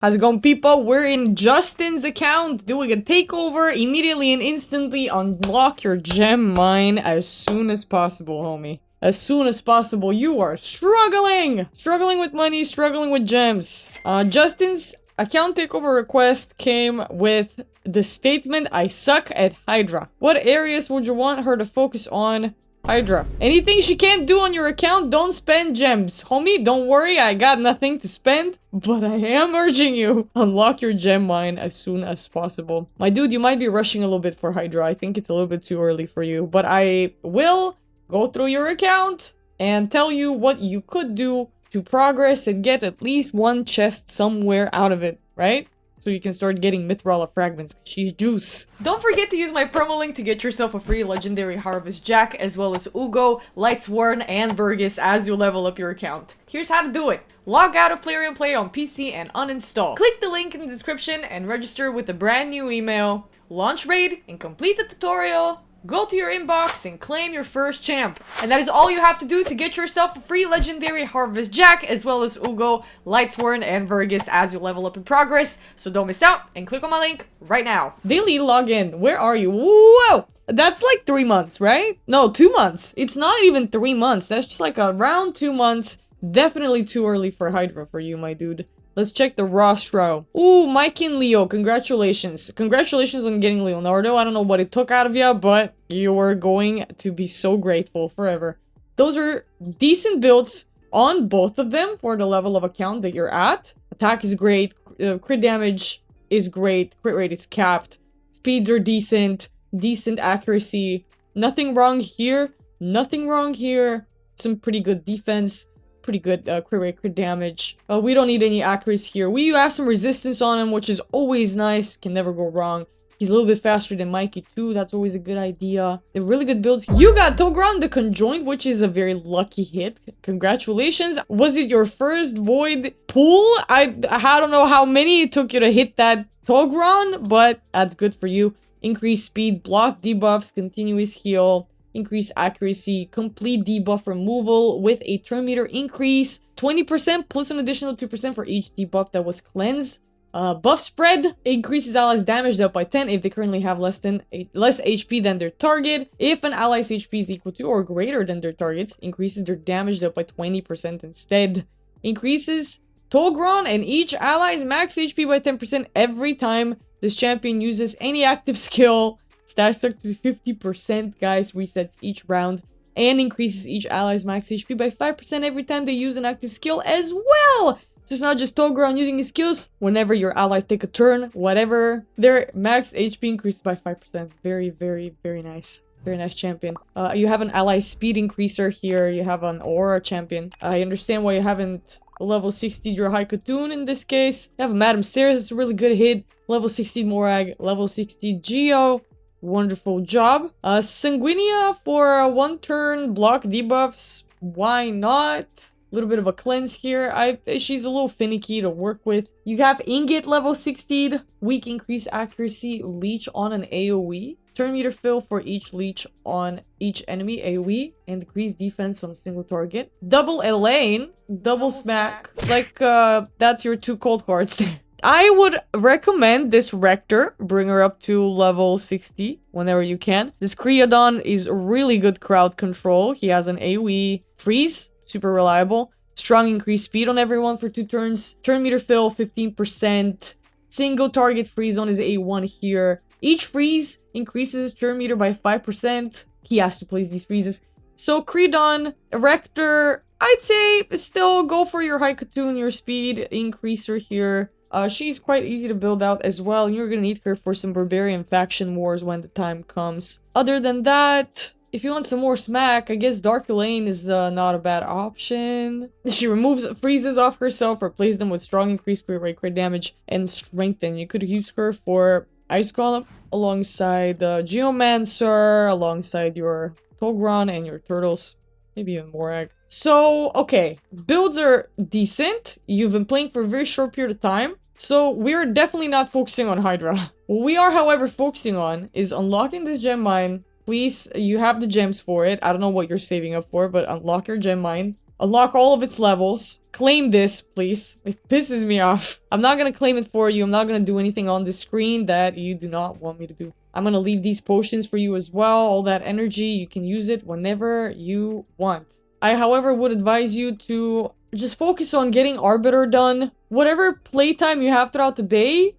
How's it going, people? We're in Justin's account doing a takeover. Immediately and instantly unlock your gem mine as soon as possible, homie. As soon as possible. You are struggling! Struggling with money, struggling with gems. Justin's account takeover request came with the statement, "I suck at HYDRA." What areas would you want her to focus on? HYDRA. Anything she can't do on your account, don't spend gems. Homie, don't worry, I got nothing to spend, but I am urging you, unlock your gem mine as soon as possible. My dude, you might be rushing a little bit for HYDRA. I think it's a little bit too early for you, but I will go through your account and tell you what you could do to progress and get at least one chest somewhere out of it, right? So you can start getting Mithrala fragments. She's juice. Don't forget to use my promo link to get yourself a free legendary Harvest Jack, as well as Ugo, Lightsworn, and Vergis as you level up your account. Here's how to do it. Log out of Plarium Play on PC and uninstall. Click the link in the description and register with a brand new email. Launch raid and complete the tutorial. Go to your inbox and claim your first champ. And that is all you have to do to get yourself a free legendary Harvest Jack, as well as Ugo, Lightsworn, and Vergis as you level up in progress. So don't miss out and click on my link right now. Daily login. Where are you? Whoa! That's like 3 months, right? No, 2 months. It's not even 3 months. That's just like around 2 months. Definitely too early for HYDRA for you, my dude. Let's check the rostro. Ooh, Mike and Leo, congratulations. Congratulations on getting Leonardo. I don't know what it took out of you, but you are going to be so grateful forever. Those are decent builds on both of them for the level of account that you're at. Attack is great. Crit damage is great. Crit rate is capped. Speeds are decent. Decent accuracy. Nothing wrong here. Nothing wrong here. Some pretty good defense. Pretty good crit rate, crit damage. We don't need any accuracy here. We have some resistance on him, which is always nice. Can never go wrong. He's a little bit faster than Mikey too. That's always a good idea. They're really good builds. You got Togron the Conjoined, which is a very lucky hit. Congratulations. Was it your first Void pull? I don't know how many it took you to hit that Togron, but that's good for you. Increased speed, block debuffs, continuous heal. Increase accuracy, complete debuff removal with a turn meter increase, 20% plus an additional 2% for each debuff that was cleansed. Buff spread increases allies' damage dealt by 10 if they currently have less HP than their target. If an ally's HP is equal to or greater than their target's, increases their damage dealt by 20% instead. Increases Togron and each ally's max HP by 10% every time this champion uses any active skill. Stats up to 50%, guys, resets each round, and increases each ally's max HP by 5% every time they use an active skill as well! So it's not just Togron using his skills. Whenever your allies take a turn, whatever, their max HP increases by 5%. Very, very, very nice. Very nice champion. You have an ally speed increaser here. You have an aura champion. I understand why you haven't level 60 your Haikatoon in this case. You have a Madame Sears, it's a really good hit. Level 60 Morag, level 60 Geo. Wonderful job. Sanguinia for 1 turn block debuffs. Why not? A little bit of a cleanse here. She's a little finicky to work with. You have Ingot level 60. Weak increase accuracy. Leech on an AoE. Turn meter fill for each leech on each enemy AoE. And decrease defense on a single target. Double Elaine. Double smack. Like, that's your 2 cold cards there. I would recommend this Rector. Bring her up to level 60 whenever you can. This Creodon is really good crowd control. He has an AoE freeze, super reliable. Strong increased speed on everyone for 2 turns. Turn meter fill 15%. Single target freeze on his A1 here. Each freeze increases his turn meter by 5%. He has to place these freezes. So Creodon, Rector, I'd say still go for your Haikatoon, your speed increaser here. She's quite easy to build out as well, and you're gonna need her for some Barbarian faction wars when the time comes. Other than that, if you want some more smack, I guess Dark Elaine is not a bad option. She removes freezes off herself, replace them with strong increased crit rate, crit damage, and strengthen. You could use her for Ice Golem alongside Geomancer, alongside your Togron and your Turtles. Maybe even Morag. So, okay. Builds are decent. You've been playing for a very short period of time. So, we're definitely not focusing on HYDRA. What we are, however, focusing on is unlocking this gem mine. Please, you have the gems for it. I don't know what you're saving up for, but unlock your gem mine. Unlock all of its levels. Claim this, please. It pisses me off. I'm not gonna claim it for you. I'm not gonna do anything on the screen that you do not want me to do. I'm gonna leave these potions for you as well. All that energy, you can use it whenever you want. I, however, would advise you to just focus on getting Arbiter done. Whatever playtime you have throughout the day,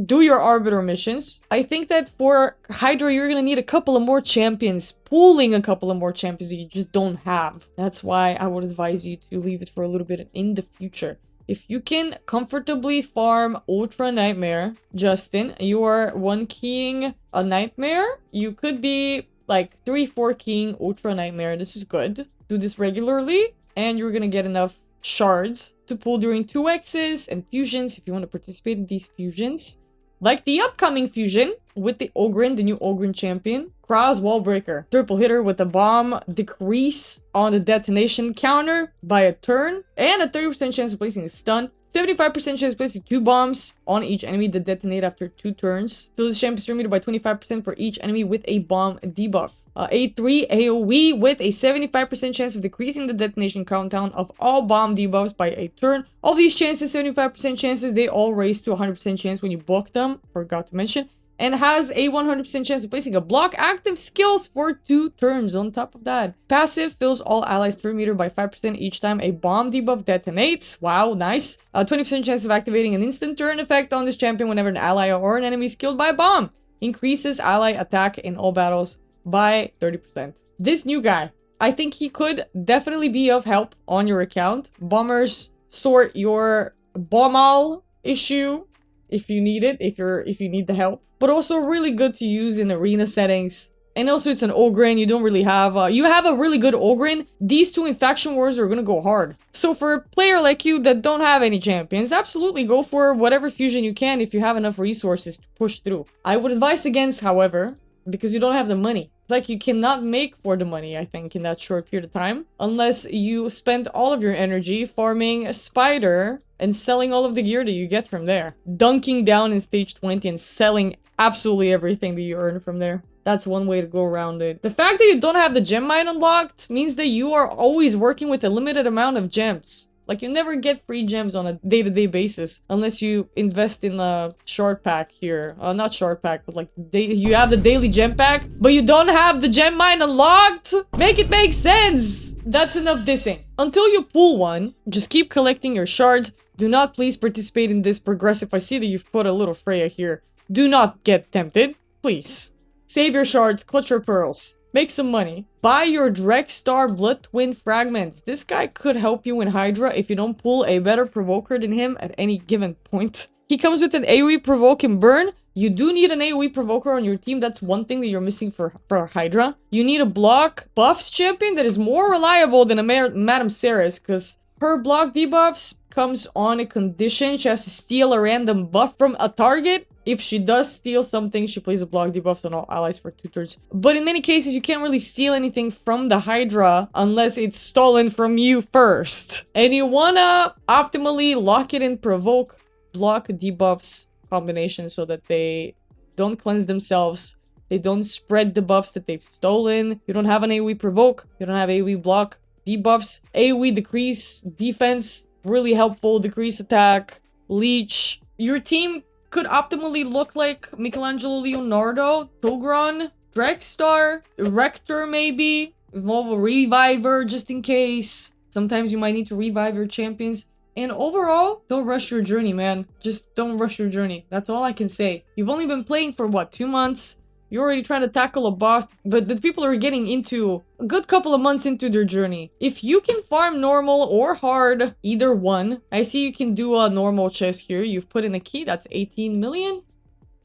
do your Arbiter missions. I think that for HYDRA, you're gonna need a couple of more champions. Pooling a couple of more champions that you just don't have. That's why I would advise you to leave it for a little bit in the future. If you can comfortably farm Ultra Nightmare, Justin, you are 1 keying a Nightmare. You could be like 3-4 keying Ultra Nightmare. This is good. Do this regularly, and you're gonna get enough shards to pull during 2x's and fusions if you want to participate in these fusions. Like the upcoming fusion with the Ogren, the new Ogren champion. Cross Wallbreaker. Triple hitter with a bomb decrease on the detonation counter by a turn. And a 30% chance of placing a stun. 75% chance of placing 2 bombs on each enemy that detonate after 2 turns. So this champion is remitted by 25% for each enemy with a bomb debuff. A3 AoE with a 75% chance of decreasing the detonation countdown of all bomb debuffs by a turn. All these chances, 75% chances, they all raise to 100% chance when you book them. Forgot to mention. And has a 100% chance of placing a block active skills for 2 turns on top of that. Passive fills all allies turn meter by 5% each time a bomb debuff detonates. Wow, nice. 20% chance of activating an instant turn effect on this champion whenever an ally or an enemy is killed by a bomb. Increases ally attack in all battles by 30%. This new guy, I think he could definitely be of help on your account. Bombers sort your bommal issue if you need it, if you need the help. But also really good to use in arena settings. And also it's an Ogren, you don't really have... you have a really good Ogren, these 2 in Faction Wars are gonna go hard. So for a player like you that don't have any champions, absolutely go for whatever fusion you can if you have enough resources to push through. I would advise against, however, because you don't have the money. It's like you cannot make for the money, I think, in that short period of time. Unless you spend all of your energy farming a spider and selling all of the gear that you get from there. Dunking down in stage 20 and selling absolutely everything that you earn from there. That's one way to go around it. The fact that you don't have the gem mine unlocked means that you are always working with a limited amount of gems. Like, you never get free gems on a day-to-day basis unless you invest in a short pack here. Not short pack, but like you have the daily gem pack, but you don't have the gem mine unlocked. Make it make sense. That's enough dissing. Until you pull one, just keep collecting your shards. Do not please participate in this progressive. I see that you've put a little Freya here. Do not get tempted, please. Save your shards, clutch your pearls. Make some money. Buy your Dregstar Blood Twin Fragments. This guy could help you in HYDRA if you don't pull a better provoker than him at any given point. He comes with an AoE provoke and burn. You do need an AoE provoker on your team. That's one thing that you're missing for HYDRA. You need a block buffs champion that is more reliable than a Madame Ceres, because her block debuffs comes on a condition. She has to steal a random buff from a target. If she does steal something, she plays a block debuff on all allies for 2 turns. But in many cases, you can't really steal anything from the HYDRA unless it's stolen from you first. And you wanna optimally lock it in provoke block debuffs combination so that they don't cleanse themselves. They don't spread the buffs that they've stolen. You don't have an AoE provoke. You don't have AoE block debuffs. AoE decrease defense, really helpful. Decrease attack, leech. Your team could optimally look like Michelangelo Leonardo, Togron, Dregstar, Rector maybe, evolve a Reviver just in case. Sometimes you might need to revive your champions. And overall, don't rush your journey, man. Just don't rush your journey. That's all I can say. You've only been playing for what, 2 months? You're already trying to tackle a boss, but the people are getting into a good couple of months into their journey. If you can farm normal or hard, either one. I see you can do a normal chest here. You've put in a key, that's 18 million.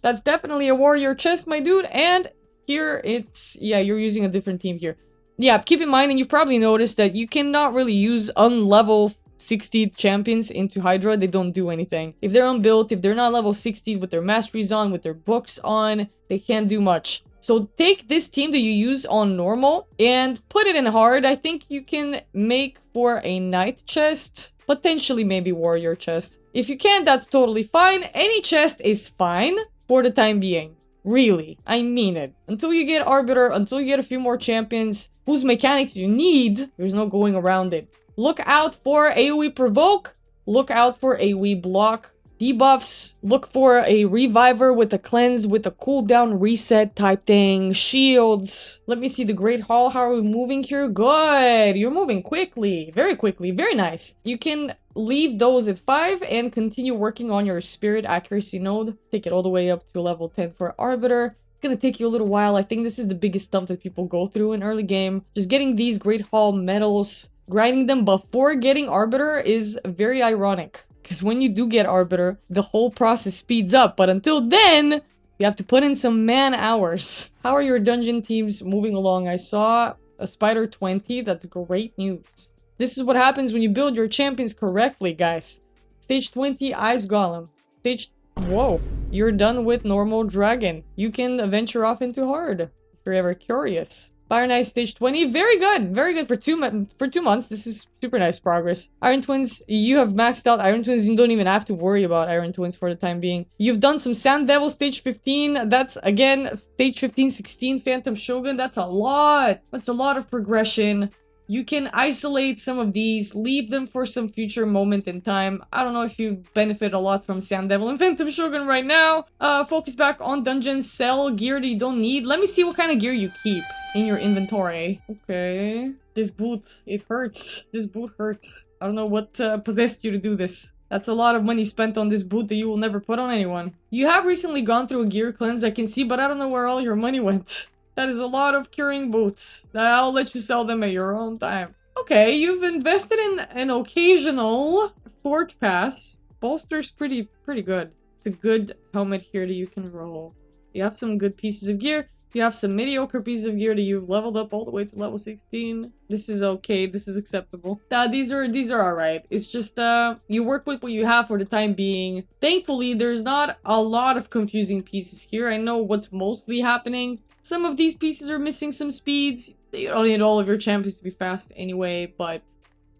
That's definitely a warrior chest, my dude. And here it's, yeah, you're using a different team here. Yeah, keep in mind, and you've probably noticed that you cannot really use unlevel 60 champions into HYDRA. They don't do anything. If they're unbuilt, if they're not level 60 with their masteries on, with their books on, they can't do much. So take this team that you use on normal and put it in hard. I think you can make for a knight chest, potentially maybe warrior chest. If you can't, that's totally fine. Any chest is fine for the time being. Really, I mean it. Until you get Arbiter, until you get a few more champions whose mechanics you need, there's no going around it. Look out for AoE provoke. Look out for AoE block. Debuffs, look for a reviver with a cleanse with a cooldown reset type thing. Shields. Let me see the Great Hall. How are we moving here? Good. You're moving quickly. Very quickly. Very nice. You can leave those at 5 and continue working on your spirit accuracy node. Take it all the way up to level 10 for Arbiter. It's gonna take you a little while. I think this is the biggest stuff that people go through in early game. Just getting these Great Hall medals, grinding them before getting Arbiter is very ironic. Because when you do get Arbiter, the whole process speeds up. But until then, you have to put in some man hours. How are your dungeon teams moving along? I saw a Spider 20. That's great news. This is what happens when you build your champions correctly, guys. Stage 20, Ice Golem. Stage... Whoa. You're done with normal dragon. You can venture off into hard. If you're ever curious. Fire Knight stage 20, very good for 2 months. This is super nice progress. Iron Twins, you have maxed out Iron Twins. You don't even have to worry about Iron Twins for the time being. You've done some Sand Devil stage 15. That's again stage 15, 16 Phantom Shogun. That's a lot. That's a lot of progression. You can isolate some of these, leave them for some future moment in time. I don't know if you benefit a lot from Sand Devil and Phantom Shogun right now. Focus back on dungeons, sell gear that you don't need. Let me see what kind of gear you keep in your inventory. Okay. This boot, it hurts. This boot hurts. I don't know what possessed you to do this. That's a lot of money spent on this boot that you will never put on anyone. You have recently gone through a gear cleanse, I can see, but I don't know where all your money went. That is a lot of curing boots. I'll let you sell them at your own time. Okay, you've invested in an occasional Forge Pass. Bolster's pretty good. It's a good helmet here that you can roll. You have some good pieces of gear. You have some mediocre pieces of gear that you've leveled up all the way to level 16. This is okay. This is acceptable. These are alright. It's just, you work with what you have for the time being. Thankfully, there's not a lot of confusing pieces here. I know what's mostly happening. Some of these pieces are missing some speeds. You don't need all of your champions to be fast anyway, but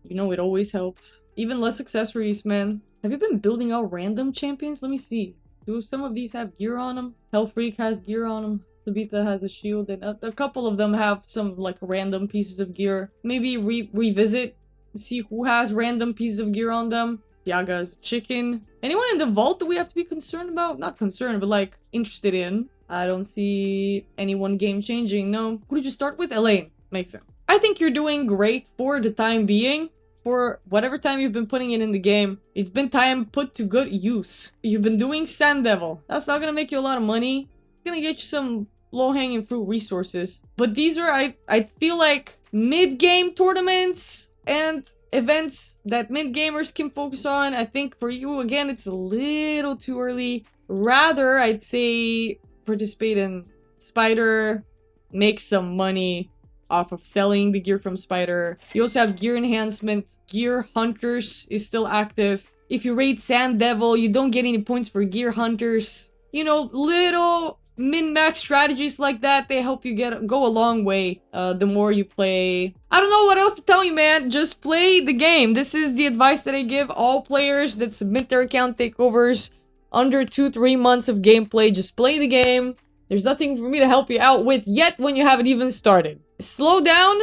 you know, it always helps. Even less accessories, man. Have you been building out random champions? Let me see. Do some of these have gear on them? Hellfreak has gear on them. Sabitha has a shield, and a couple of them have some like random pieces of gear. Maybe revisit, see who has random pieces of gear on them. Yaga's chicken. Anyone in the vault that we have to be concerned about? Not concerned, but like interested in. I don't see anyone game changing. No. Who did you start with? Elaine. Makes sense. I think you're doing great for the time being. For whatever time you've been putting it in the game, it's been time put to good use. You've been doing Sand Devil. That's not gonna make you a lot of money. It's gonna get you some low-hanging fruit resources. But these are, I feel like, mid-game tournaments and events that mid-gamers can focus on. I think for you, again, it's a little too early. Rather, I'd say participate in Spider, make some money off of selling the gear from Spider. You also have gear enhancement. Gear Hunters is still active. If you raid Sand Devil, you don't get any points for Gear Hunters. You know, little min-max strategies like that, they help you go a long way the more you play. I don't know what else to tell you, man. Just play the game. This is the advice that I give all players that submit their account takeovers under 2-3 months of gameplay. Just play the game. There's nothing for me to help you out with yet when you haven't even started. Slow down,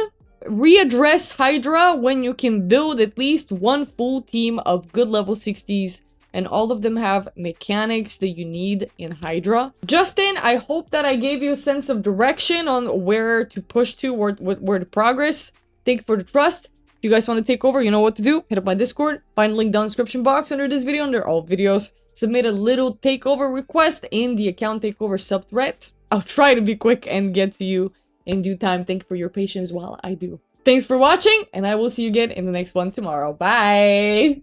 readdress HYDRA when you can build at least one full team of good level 60s, and all of them have mechanics that you need in HYDRA. Justin, I hope that I gave you a sense of direction on where to push to, or where to progress. Thank you for the trust. If you guys want to take over, you know what to do. Hit up my Discord. Find the link down in the description box under this video, under all videos. Submit a little takeover request in the account takeover subthread. I'll try to be quick and get to you in due time. Thank you for your patience while I do. Thanks for watching, and I will see you again in the next one tomorrow. Bye!